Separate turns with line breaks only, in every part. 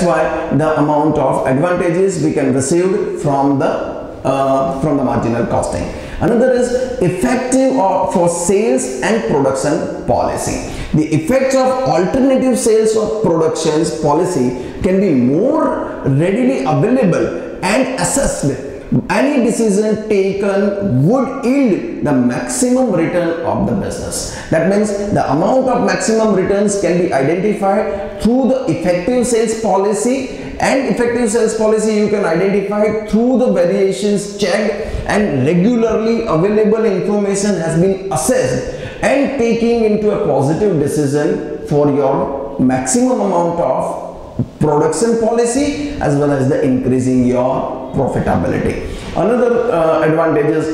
That's why the amount of advantages we can receive from the marginal costing. Another is effective for sales and production policy. The effects of alternative sales or productions policy can be more readily available and assessed. Any decision taken would yield the maximum return of the business. That means the amount of maximum returns can be identified through the effective sales policy, and effective sales policy you can identify through the variations checked, and regularly available information has been assessed and taking into a positive decision for your maximum amount of production policy as well as the increasing your profitability. Another advantage is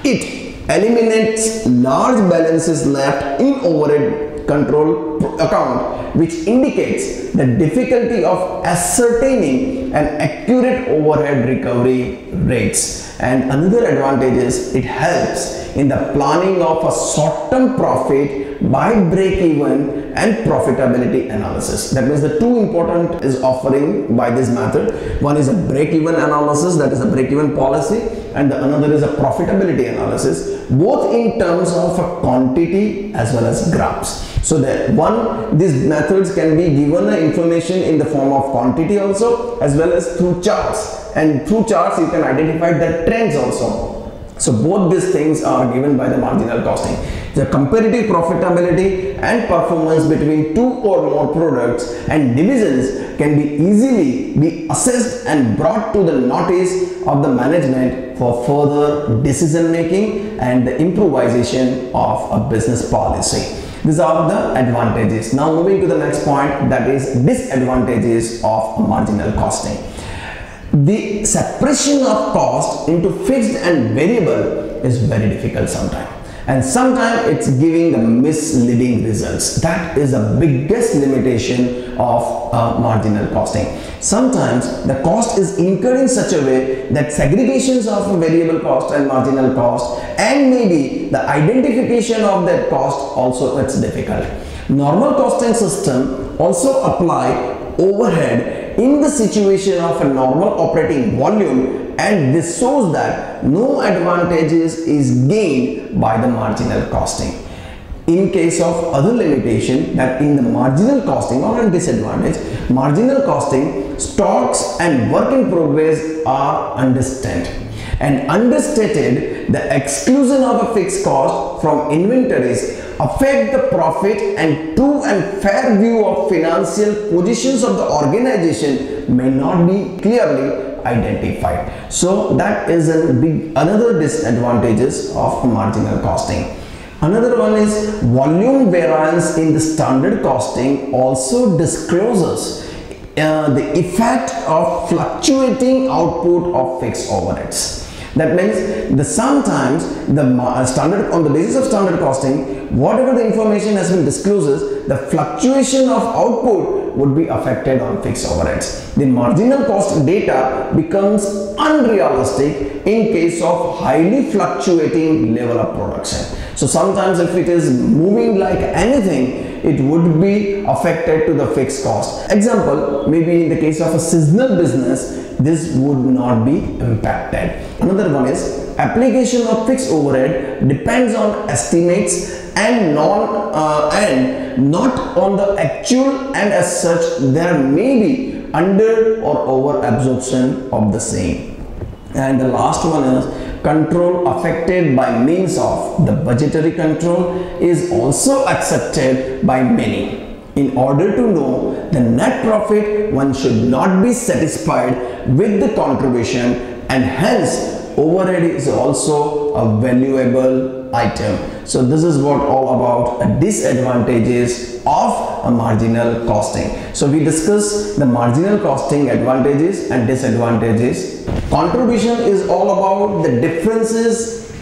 it eliminates large balances left in overhead control account, which indicates the difficulty of ascertaining an accurate overhead recovery rates. And another advantage is it helps in the planning of a short-term profit by break-even and profitability analysis. That means the two important is offering by this method. One is a break-even analysis, that is a break-even policy, and the another is a profitability analysis, both in terms of a quantity as well as grams. So that these methods can be given information in the form of quantity also as well as through charts, and through charts you can identify the trends also. So both these things are given by the marginal costing. The comparative profitability and performance between two or more products and divisions can be easily be assessed and brought to the notice of the management for further decision making and the improvisation of a business policy. These are the advantages. Now moving to the next point, that is disadvantages of marginal costing. The separation of cost into fixed and variable is very difficult sometimes, and sometimes it's giving the misleading results. That is the biggest limitation of marginal costing. Sometimes the cost is incurred in such a way that segregations of variable cost and marginal cost, and maybe the identification of that cost also, it's difficult. Normal costing system also apply overhead in the situation of a normal operating volume, and this shows that no advantages is gained by the marginal costing. In case of other limitation, that in the marginal costing or a disadvantage, marginal costing, stocks and work in progress are understated, and understated, the exclusion of a fixed cost from inventories affect the profit, and true and fair view of financial positions of the organization may not be clearly identified. So that is another disadvantages of marginal costing. Another one is volume variance in the standard costing also discloses the effect of fluctuating output of fixed overheads. That means sometimes the standard, on the basis of standard costing, whatever the information has been discloses, the fluctuation of output would be affected on fixed overheads. The marginal cost data becomes unrealistic in case of highly fluctuating level of production. So sometimes if it is moving like anything, it would be affected to the fixed cost. Example, maybe in the case of a seasonal business, this would not be impacted. Another one is application of fixed overhead depends on estimates and not on the actual, and as such there may be under or over absorption of the same. And the last one is control affected by means of the budgetary control is also accepted by many. In order to know the net profit, one should not be satisfied with the contribution, and hence overhead is also a valuable item. So this is what all about disadvantages of a marginal costing. So we discussed the marginal costing advantages and disadvantages. Contribution is all about the differences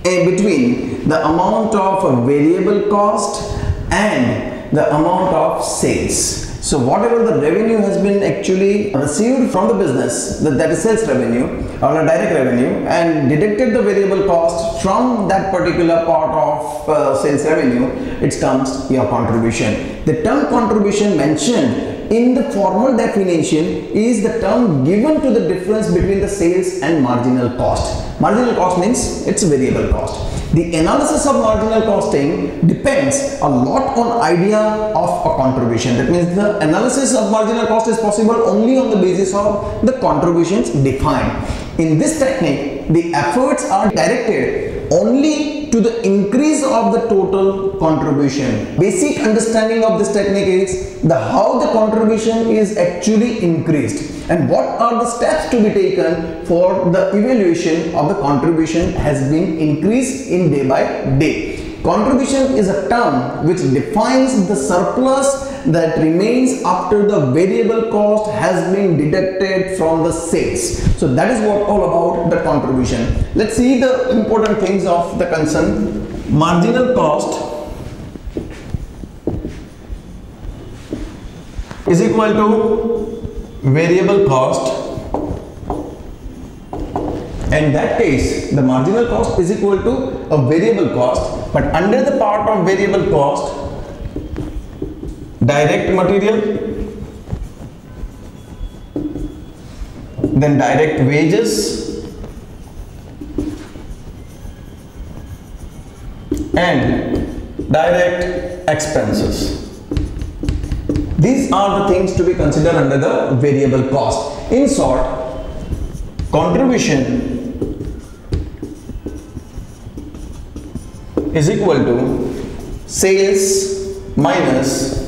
between the amount of variable cost and the amount of sales. So whatever the revenue has been actually received from the business, that is sales revenue or a direct revenue, and deducted the variable cost from that particular part of sales revenue, it comes your contribution. The term contribution mentioned in the formal definition is the term given to the difference between the sales and marginal cost. Marginal cost means it's variable cost. The analysis of marginal costing depends a lot on idea of a contribution. That means the analysis of marginal cost is possible only on the basis of the contributions defined. In this technique, the efforts are directed only to the increase of the total contribution. Basic understanding of this technique is how the contribution is actually increased and what are the steps to be taken for the evaluation of the contribution has been increased in day by day. Contribution is a term which defines the surplus that remains after the variable cost has been deducted from the sales. So that is what all about the contribution. Let's see the important things of the concern. Marginal cost is equal to variable cost. In that case, the marginal cost is equal to a variable cost, but under the part of variable cost, direct material, then direct wages, and direct expenses. These are the things to be considered under the variable cost. In short, contribution is equal to sales minus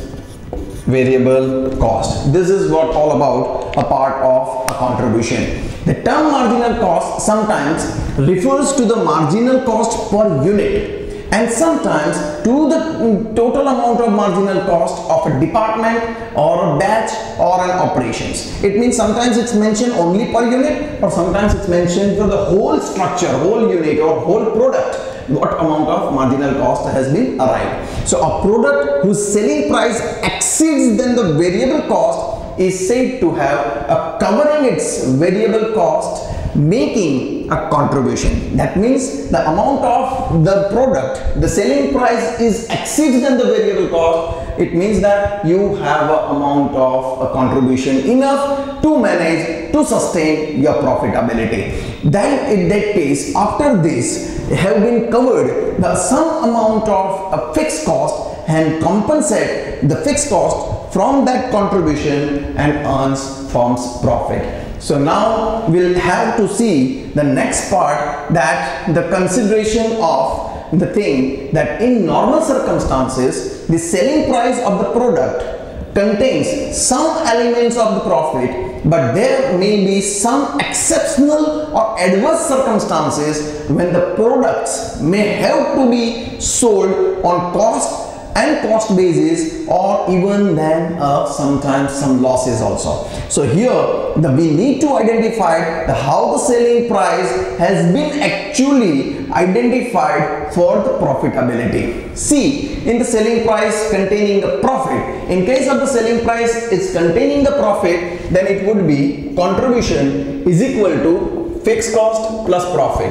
variable cost. This is what all about a part of a contribution. The term marginal cost sometimes refers to the marginal cost per unit and sometimes to the total amount of marginal cost of a department or a batch or an operations. It means sometimes it's mentioned only per unit or sometimes it's mentioned for the whole structure, whole unit or whole product, what amount of marginal cost has been arrived. So a product whose selling price exceeds than the variable cost is said to have a covering its variable cost, making a contribution. That means the amount of the product, the selling price is exceeds than the variable cost. It means that you have an amount of a contribution enough to manage, to sustain your profitability. Then in that case, after this have been covered some amount of a fixed cost and compensate the fixed cost from that contribution and earns firm's profit. So now we'll have to see the next part, that the consideration of the thing that in normal circumstances the selling price of the product contains some elements of the profit, but there may be some exceptional or adverse circumstances when the products may have to be sold on cost and cost basis or even then sometimes some losses also. So here we need to identify how the selling price has been actually identified for the profitability. See, in the selling price containing the profit, in case of the selling price is containing the profit, then it would be contribution is equal to fixed cost plus profit.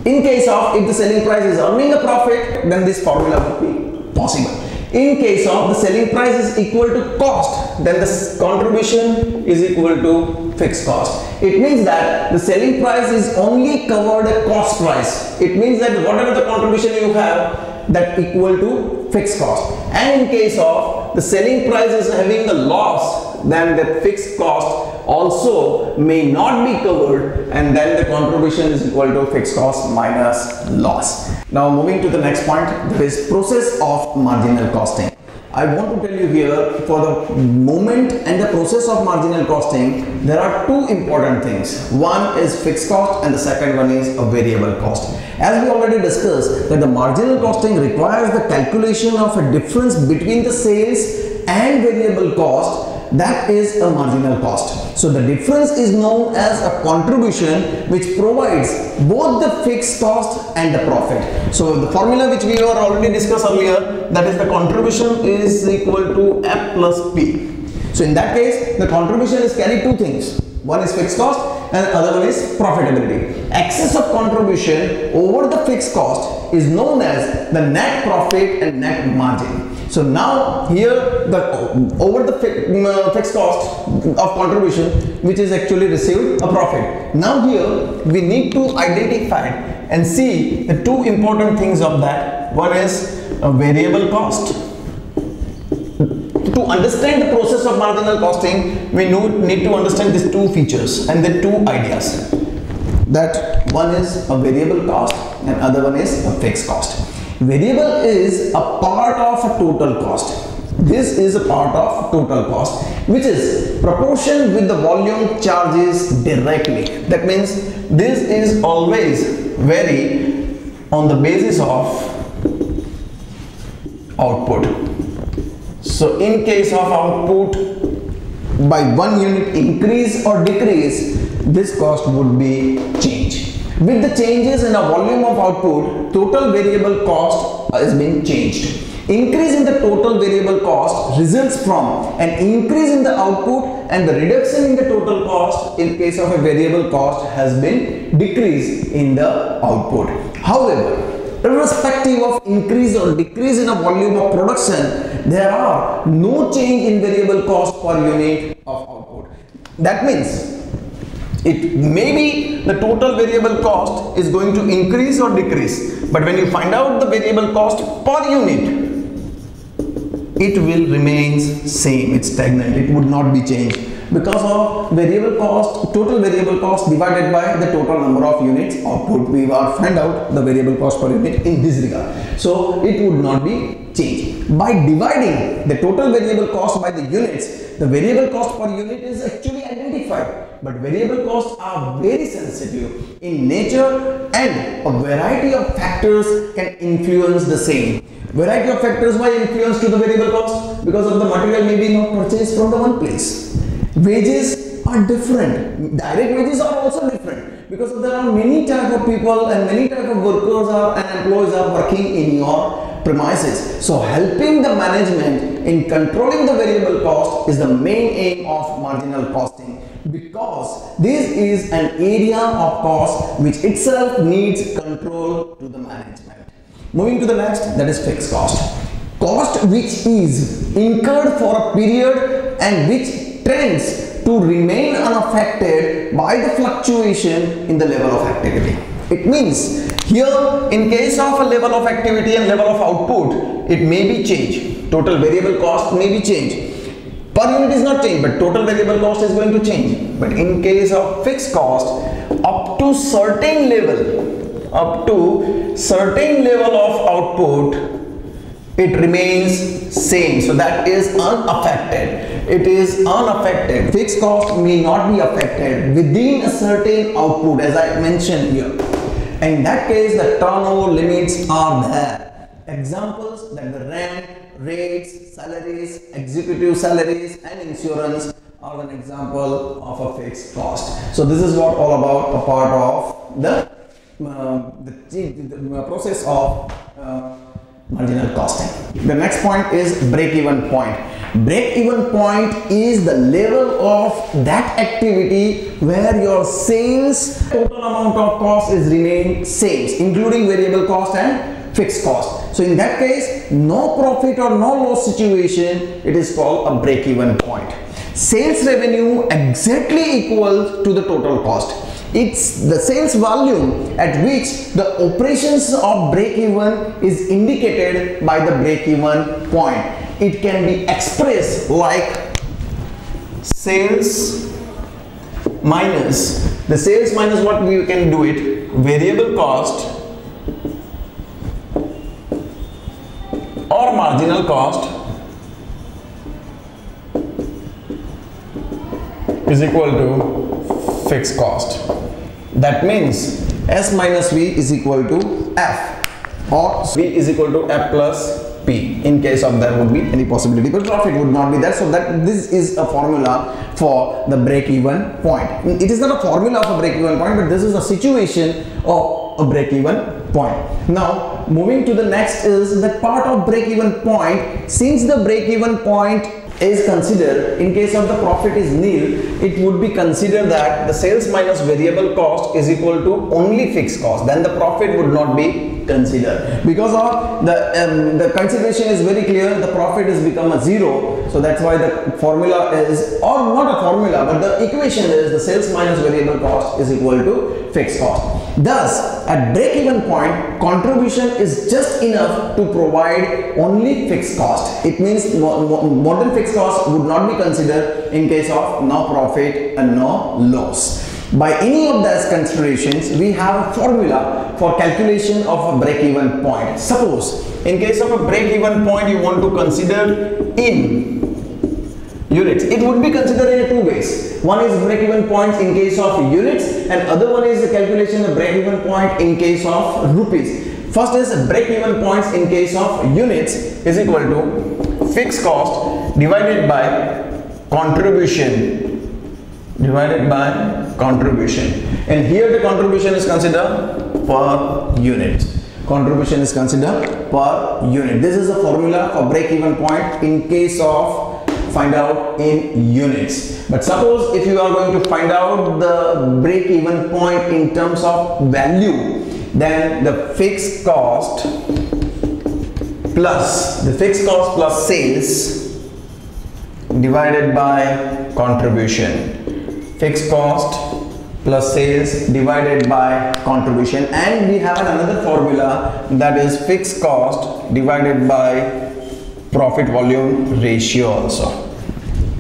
In case of if the selling price is earning a profit, then this formula would be possible. In case of the selling price is equal to cost, then the contribution is equal to fixed cost. It means that the selling price is only covered a cost price. It means that whatever the contribution you have, that equal to fixed cost. And in case of the selling price is having a loss, then the fixed cost also may not be covered, and then the contribution is equal to fixed cost minus loss. Now moving to the next point, that is process of marginal costing. I want to tell you here, for the moment and the process of marginal costing, there are two important things. One is fixed cost and the second one is a variable cost. As we already discussed, that the marginal costing requires the calculation of a difference between the sales and variable cost, that is a marginal cost. So the difference is known as a contribution which provides both the fixed cost and the profit. So the formula which we were already discussed earlier, that is the contribution is equal to F plus P. So in that case, the contribution is carried two things. One is fixed cost and the other one is profitability. Excess of contribution over the fixed cost is known as the net profit and net margin. So now here the over the fixed cost of contribution, which is actually received a profit. Now here we need to identify and see the two important things of that. One is a variable cost. To understand the process of marginal costing, we need to understand these two features and the two ideas. That one is a variable cost and other one is a fixed cost. Variable is a part of a total cost. This is a part of total cost, which is proportion with the volume charges directly. That means this is always vary on the basis of output. So in case of output, by 1 unit increase or decrease, this cost would be change. With the changes in the volume of output, total variable cost is being changed. Increase in the total variable cost results from an increase in the output, and the reduction in the total cost in case of a variable cost has been decrease in the output. However, irrespective of increase or decrease in the volume of production, there are no change in variable cost per unit of output. That means it may be the total variable cost is going to increase or decrease, but when you find out the variable cost per unit, it will remain same, it's stagnant, it would not be changed because of variable cost, total variable cost divided by the total number of units output. We will find out the variable cost per unit in this regard. So it would not be changed. By dividing the total variable cost by the units, the variable cost per unit is actually identified. But variable costs are very sensitive in nature and a variety of factors can influence the same. Variety of factors why influence to the variable cost? Because of the material may be not purchased from the one place. Wages are different. Direct wages are also different because there are many type of people and many type of workers and employees are working in your premises. So helping the management in controlling the variable cost is the main aim of marginal costing, because this is an area of cost which itself needs control to the management. Moving to the next, that is fixed cost. Cost which is incurred for a period and which tends to remain unaffected by the fluctuation in the level of activity. It means here in case of a level of activity and level of output, it may be changed. Total variable cost may be changed. Per unit is not changed, but total variable cost is going to change. But in case of fixed cost, up to certain level of output, it remains same. So that is unaffected. It is unaffected. Fixed cost may not be affected within a certain output, as I mentioned here. In that case, the turnover limits are there. Examples that the rent, rates, salaries, executive salaries and insurance are an example of a fixed cost. So this is what all about a part of the process of marginal costing. The next point is break-even point. Break-even point is the level of that activity where your sales total amount of cost is remain same, including variable cost and fixed cost. So in that case, no profit or no loss situation, it is called a break-even point. Sales revenue exactly equals to the total cost. It's the sales volume at which the operations of break-even is indicated by the break-even point. It can be expressed like sales minus, the sales minus what we can do it, variable cost or marginal cost is equal to fixed cost. That means S minus V is equal to F, or V is equal to F plus P in case of there would be any possibility, but profit would not be there. So that this is a formula for the break-even point. It is not a formula of a break-even point, but this is a situation of a break-even point. Now moving to the next is that part of break-even point. Since the break-even point is considered, in case of the profit is nil, it would be considered that the sales minus variable cost is equal to only fixed cost. Then the profit would not be considered, because of the consideration is very clear. The profit has become a zero, so that's why the formula is, or not a formula, but the equation is the sales minus variable cost is equal to fixed cost. Thus, at break-even point, contribution is just enough to provide only fixed cost. It means more than fixed cost would not be considered in case of no profit and no loss. By any of those considerations, we have a formula for calculation of a break-even point. Suppose, in case of a break-even point, you want to consider in units. It would be considered in two ways. One is break-even points in case of units, and other one is the calculation of break-even point in case of rupees. First is break-even points in case of units is equal to fixed cost divided by contribution and here the contribution is considered per unit. Contribution is considered per unit. This is the formula for break-even point in case of find out in units. But suppose if you are going to find out the break-even point in terms of value, then the fixed cost plus sales divided by contribution. Fixed cost plus sales divided by contribution, and we have another formula, that is fixed cost divided by profit volume ratio also.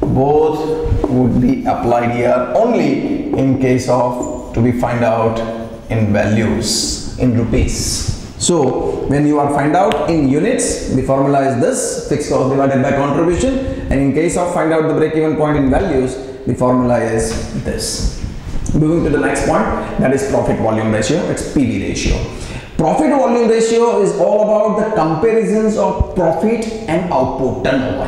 Both would be applied here only in case of to be find out in values, in rupees. So when you are find out in units, the formula is this, fixed cost divided by contribution, and in case of find out the break-even point in values, the formula is this. Moving to the next point, that is profit volume ratio. It's PV ratio. Profit volume ratio is all about the comparisons of profit and output turnover.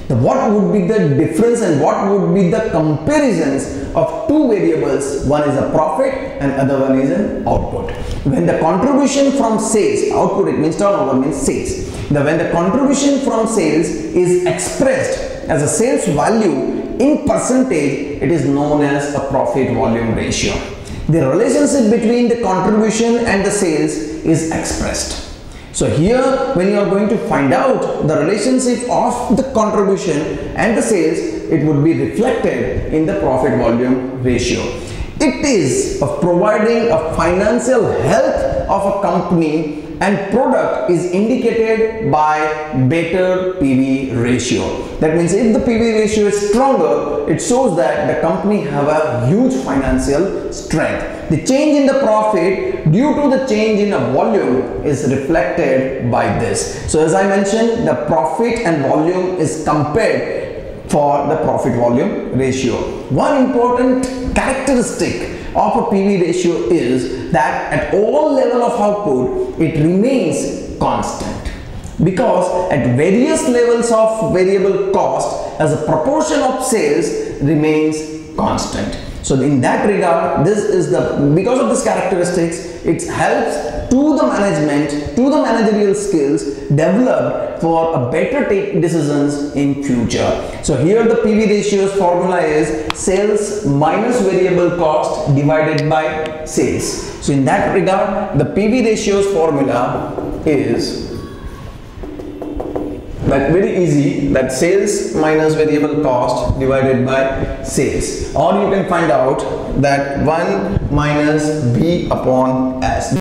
What would be the difference and what would be the comparisons of two variables? One is a profit and other one is an output. When the contribution from sales, output it means turnover means sales. When the contribution from sales is expressed as a sales value in percentage, it is known as a profit volume ratio. The relationship between the contribution and the sales is expressed. So here, when you are going to find out the relationship of the contribution and the sales, it would be reflected in the profit volume ratio. It is of providing a financial health of a company, and product is indicated by better PV ratio. That means if the PV ratio is stronger, it shows that the company have a huge financial strength. The change in the profit due to the change in a volume is reflected by this. So as I mentioned, the profit and volume is compared for the profit volume ratio. One important characteristic of a PV ratio is that at all level of output, it remains constant, because at various levels of variable cost as a proportion of sales remains constant. So in that regard, this is the, because of this characteristics, it helps to the management, to the managerial skills developed for a better take decisions in future. So here the PV ratios formula is sales minus variable cost divided by sales. So in that regard, the PV ratios formula is that very easy, that sales minus variable cost divided by sales, or you can find out that 1 minus V upon S.